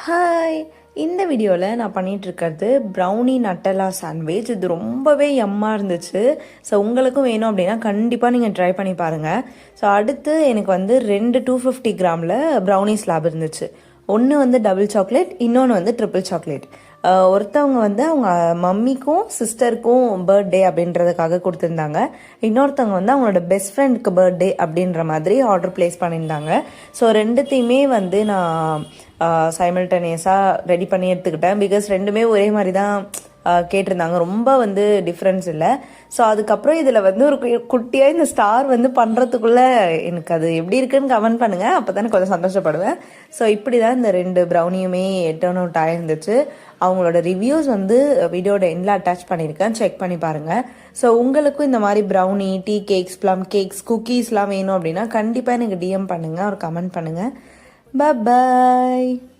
Hi, இந்த வீடியோவில் நான் பண்ணிகிட்ருக்கிறது ப்ரௌனி நட்டலா சாண்ட்விச். இது ரொம்பவே யம்மாக இருந்துச்சு. ஸோ உங்களுக்கும் வேணும் அப்படின்னா கண்டிப்பாக நீங்கள் ட்ரை பண்ணி பாருங்கள். ஸோ அடுத்து எனக்கு வந்து 250 கிராமில் ப்ரௌனி ஸ்லாப் இருந்துச்சு. ஒன்று வந்து டபுள் சாக்லேட், இன்னொன்று வந்து ட்ரிபிள் சாக்லேட். ஒருத்தவங்க வந்து அவங்க மம்மிக்கும் சிஸ்டருக்கும் பர்த்டே அப்படின்றதுக்காக கொடுத்துருந்தாங்க. இன்னொருத்தவங்க வந்து அவங்களோட பெஸ்ட் ஃப்ரெண்டுக்கு பர்த்டே அப்படின்ற மாதிரி ஆர்டர் ப்ளேஸ் பண்ணியிருந்தாங்க. ஸோ ரெண்டுத்தையுமே வந்து நான் சைமல்டேனியஸாக ரெடி பண்ணி எடுத்துக்கிட்டேன். பிகாஸ் ரெண்டுமே ஒரே மாதிரி தான் கேட்டிருந்தாங்க, ரொம்ப வந்து டிஃப்ரென்ஸ் இல்லை. ஸோ அதுக்கப்புறம் இதில் வந்து ஒரு குட்டியாக இந்த ஸ்டார் வந்து பண்ணுறதுக்குள்ளே எனக்கு அது எப்படி இருக்குன்னு கமெண்ட் பண்ணுங்கள், அப்போ தான் கொஞ்சம் சந்தோஷப்படுவேன். ஸோ இப்படி தான் இந்த 2 ப்ரௌனியுமே டர்ன் அவுட் ஆகிருந்துச்சு. அவங்களோட ரிவ்யூஸ் வந்து வீடியோட எண்டில் அட்டாச் பண்ணியிருக்கேன், செக் பண்ணி பாருங்கள். ஸோ உங்களுக்கும் இந்த மாதிரி brownie, tea cakes, plum cakes, குக்கீஸ்லாம் வேணும் அப்படின்னா கண்டிப்பாக எனக்கு டிஎம் பண்ணுங்கள், ஒரு கமெண்ட் பண்ணுங்கள். Bye bye.